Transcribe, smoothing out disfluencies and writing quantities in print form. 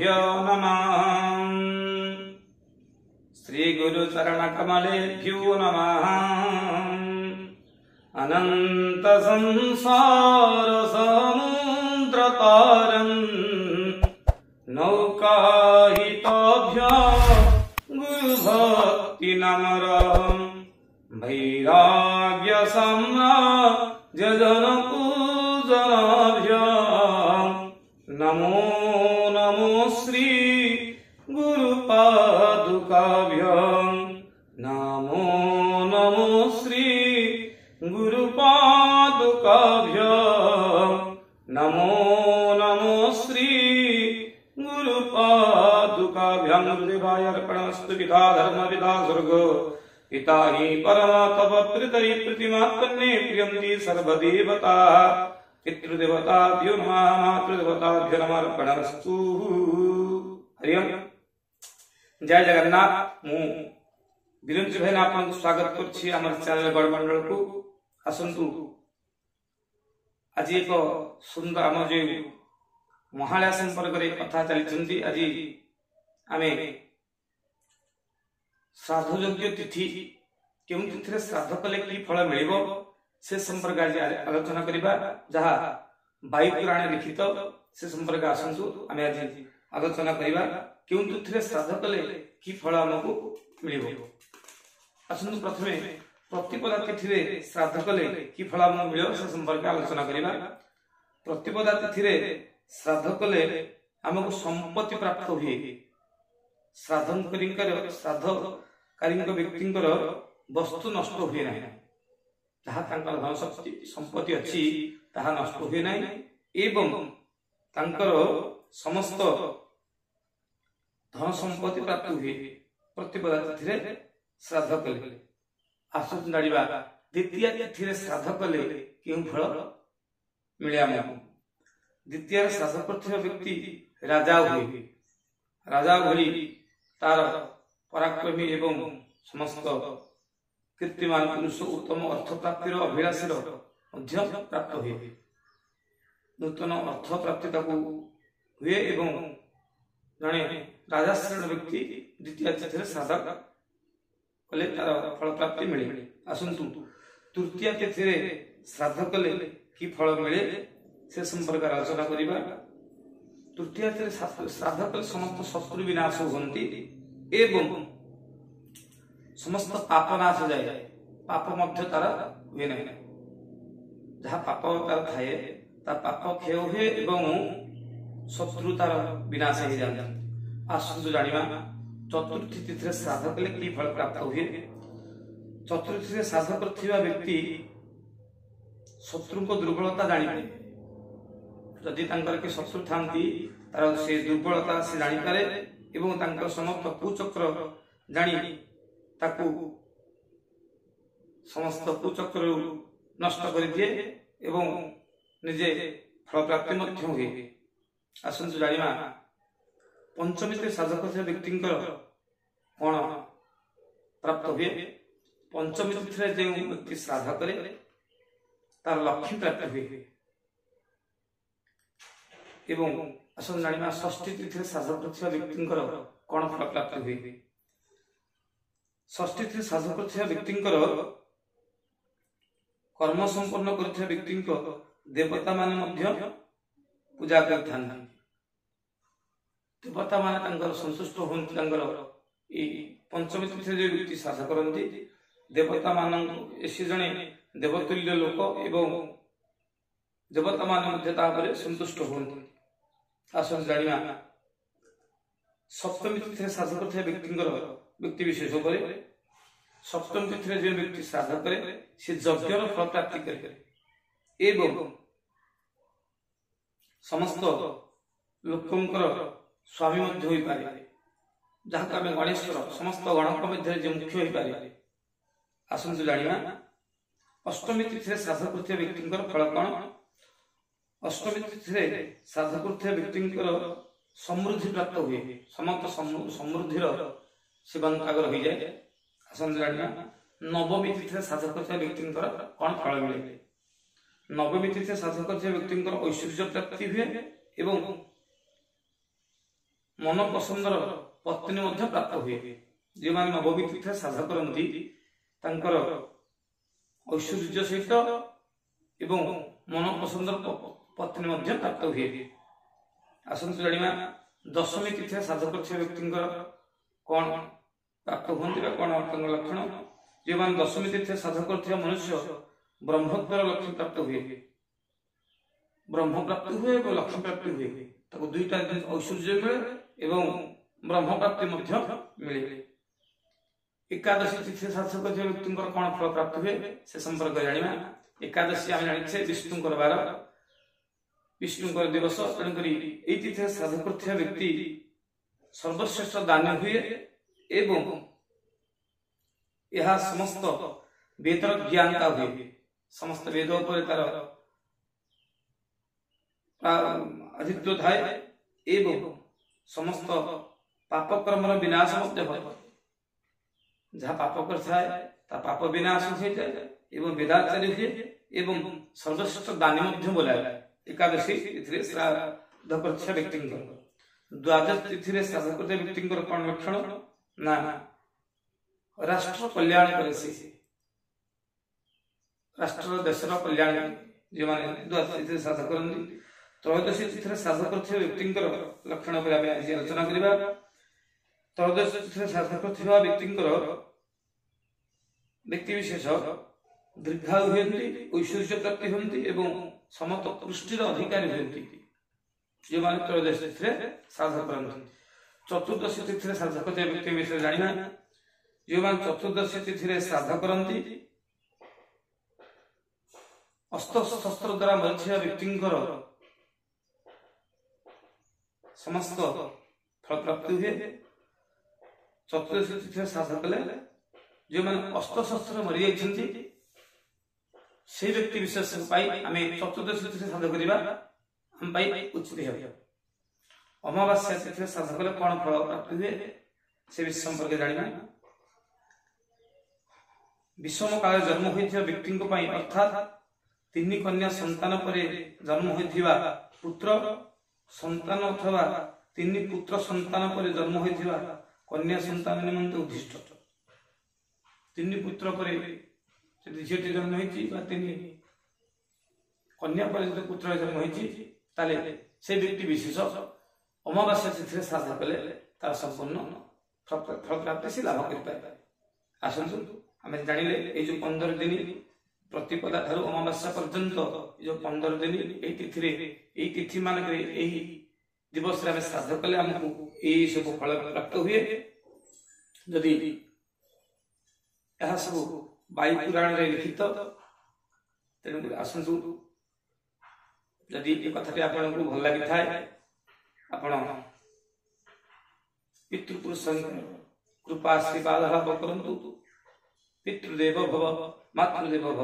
श्रीगुरुभ्यो नमः। श्रीगुरुचरणकमलेभ्यो नमः। अनंत संसार समुद्रतारम् नौकाहिताभ्या गुरुभक्ति नमरम् वैराग्य साम्राज्य जनपूजनाभ्याम् नमो नमो श्री गुरुपादुकाभ्याम् नमो नमो श्री गुरुपादुकाभ्याम् नमो नमो श्री गुरुपादुकाभ्याम्। गुरुदेवाय अर्पणमस्तु विधा धर्म विधा स्वर्गो पिता हि परमा तव प्रीतये प्रतिमात्मने प्रियन्ति सर्वदेवता पितृदेवताभ्यो नमः मातृदेवताभ्यो नमः अर्पणमस्तु। हरि ओम। जय जगन्नाथ। मु बिरंची भाई आपको स्वागत करछि हमर चैनल गणमंडल को। आसंतु आज एक सुंदर आम जो महालया संपर्क में कथा चली। आज आम श्राद्ध योग्य तिथि केउं तिथि श्राद्ध कले कि फल मिलिबो से संपर्क आज आलोचना करिबा। जहा वायु पुराण लिखित से संपर्क आसंतु आम आज आलोचना करिबा केउं तिथि श्राद्ध कले कि फल हमको मिलिबो। आसंतु प्रथमे प्रतिपदा तिथि रे श्राद्ध कले कि फल हमको मिलिबो से संपर्क आलोचना करिबा। प्रतिपदा तिथि रे श्राद्ध कले हमको संपत्ति प्राप्त हुए। श्राद्धकारी व्यक्ति वस्तु नष्ट हुए ना, जहाँ धन संपत्ति अच्छी ताहा नष्ट हुए ना एवं तांकर समस्त धन संपत्ति प्राप्त हुए प्रतिपदा तिथि श्राद्ध कले। आसु जानिबा द्वितीय तिथि श्राद्ध कले केउं फल मिले हमको। द्वितीय श्राद्ध करथिबा व्यक्ति राजा हुए। राजा भली तार पराक्रमी एवं समस्त कीर्तिमान पुरुष उत्तम अर्थ प्राप्तिर अभिलाषीर प्राप्त हुए। नूतन अर्थ प्राप्ति हुए एवं जड़े राजाश्रेणी व्यक्ति द्वितीय तिथि श्राद्ध कले तार फल प्राप्ति मिले। आसंतु तृतीय तिथि श्राद्ध कले कि फल मिले से संपर्क आलोचना करिबा। तृतीय तिथि श्राद्ध कले समस्त शत्रु विनाश होती एवं समस्त पाप नाश जाए। पाप मध्य तार हुए ना, जहाँ पाप तार थाए ता पाप क्षय हुए एवं शत्रु तार विनाश हो जाए। आसंतु जानिबा चतुर्थी तिथि श्राद्ध कले कि फल प्राप्त हुए। चतुर्थी श्राद्ध करथिबा व्यक्ति शत्रु को दुर्बलता जानिपारे। जदि तांकर के शत्रु थांती तार से दुर्बलता से जानी पारे एवं तांकर समस्त कुचक्र जानी ताकू समस्त कुचक्र नष्ट कर दिए एवं निजे फल प्राप्ति मध्य हुए। आसंतु जानिबा पंचमी श्राद्ध करथिबा व्यक्ति कौन प्राप्त हुए। पंचमी तिथि जो व्यक्ति श्राद्ध करे तार लक्ष्मी प्राप्त हुए एवं आसन जानिबा षष्ठी तिथि श्राद्ध करथिबा व्यक्ति कौन फल प्राप्त हुए। षष्ठी तिथि श्राद्ध करथिबा व्यक्ति कर्म संपन्न करथिबा व्यक्ति देवता माने मध्य पूजा करथान। देवता माने तांकर संतुष्ट होंति। तांकर ई पंचमी तिथि जो व्यक्ति श्राद्ध करंती देवता मानन एसी जणे देवतुल्य लोक एवं देवता माने मध्य तापरे संतुष्ट होंति। आसन जानिबा सप्तमी तिथि श्राद्ध करथिबा व्यक्ति विशेष करे। सप्तमी तिथि जो व्यक्ति श्राद्ध करे से यज्ञर फल प्राप्ति करे एवं समस्त लोकंकर स्वामी मध्य होई पारे। जहाँ आम गणेश्वर समस्त गणक मध्य जो मुख्य होई पारे। आसंतु जानिबा अष्टमी तिथि श्राद्ध करथिबा व्यक्ति फल कौन। अष्टमी तिथि श्राद्ध करथिबा व्यक्ति समृद्धि प्राप्त हुए। समस्त समृद्धि शिवांतागर हो जाए। आसंतु जानिबा नवमी तिथि श्राद्ध करथिबा व्यक्ति कौन फल मिले। नवमी तिथि श्राद्ध करथिबा व्यक्ति ऐश्वर्य प्राप्ति हुए एवं मन पसंदर पत्नी मध्य प्राप्त हुए जो मैंने नवमी तिथि श्राद्ध करती ऐश्वर्य सहित एवं मन पसंदर पत्नी मध्य प्राप्त हुए। आसतु जाना दशमी तिथि श्राद्ध कर व्यक्ति कौन प्राप्त होती कौन लक्षण जो मैंने दशमी तिथि श्राद्ध कर मनुष्य ब्रह्मत्वर लक्ष्मी प्राप्त हुए ब्रह्म प्राप्ति हुए और लक्ष्मी प्राप्ति हुए ताको दुईटा ऐश्वर्य मिले एवं ब्रह्म प्राप्ति मिले। एकादशी तिथि श्राद्ध कर व्यक्ति कौन फल प्राप्त हुए से संपर्क जाना। एकादशी आम जाने विष्णुकर बार विष्णुकर दिवस तेणुक तिथि श्राद्ध कर व्यक्ति सर्वश्रेष्ठ दानी हुए एवं यह समस्त वेदर ज्ञानता हुए समस्त वेद तार अधित्व थाए एवं समस्त पापकर्म विनाश जहाँ पाप कर पाप विनाश हो जाए एवं वेदाचार्य हुए एवं सर्वश्रेष्ठ दानी बोलाए। एकादशी तिथि श्राद्ध कर व्यक्ति द्वादश तिथि श्राद्ध कर व्यक्ति कौन लक्षण ना राष्ट्र कल्याण करे राष्ट्र देशर कल्याण जो मैंने द्वादश तिथि श्राद्ध करती। त्रयोदशी तिथि श्राद्ध कर व्यक्ति लक्षण पर आज आलोचना करवा। त्रयोदशी तिथि श्राद्ध कर व्यक्ति विशेष दीर्घायु होती ऐश्वर्य प्राप्ति होती एवं समस्त पुष्टिर अधिकारी होती जो मैंने त्रयोदशी तिथि श्राद्ध करती। चतुर्दशी तिथि श्राद्ध कर व्यक्ति विषय जाना जो मैंने चतुर्दशी तिथि श्राद्ध करती अस्त्र शस्त्र द्वारा मरिया व्यक्ति समस्त फल प्राप्ति हुए। चतुर्दशी तिथि श्राद्ध कले जो मैंने अस्त्र शस्त्र मरी जाती से व्यक्ति विशेष आम चतुर्दशी तिथि श्राद्ध करवा आम उचित हो। अमावास्या तिथि श्राद्ध कले कौन फल प्राप्ति हुए से विषय संपर्क जाना। विषम काल जन्म होता व्यक्ति अर्थात तीन कन्या संतान पर जन्म होता पुत्र संतान अथवा तीन पुत्र संतान पर जन्म होता कन्या संतान निमंत उद्दिष्ट तीन पुत्र पर झीटी जन्म होती कन्या पर पुत्र जन्म होती से व्यक्ति विशेष अमावास्या तिथि श्राद्ध कले तार संपूर्ण फल प्राप्ति से लाभ कर। आसतु आम जानिले ये जो 15 दिन प्रतिपदा ठारू अमावास्या पर्यंत जो 15 दिन यही तिथि मानक दिवस आम श्राद्ध कले आमको यही सब फल प्राप्त हुए। जदि यह सब वायु पुराण लिखित तेणु आसतु जदि ये कथाटी आपको भल लगी थाए आपण पितृपुरुष कृपा आशीर्वाद लाभ करंतु। पितृदेव भव मातृदेव भव।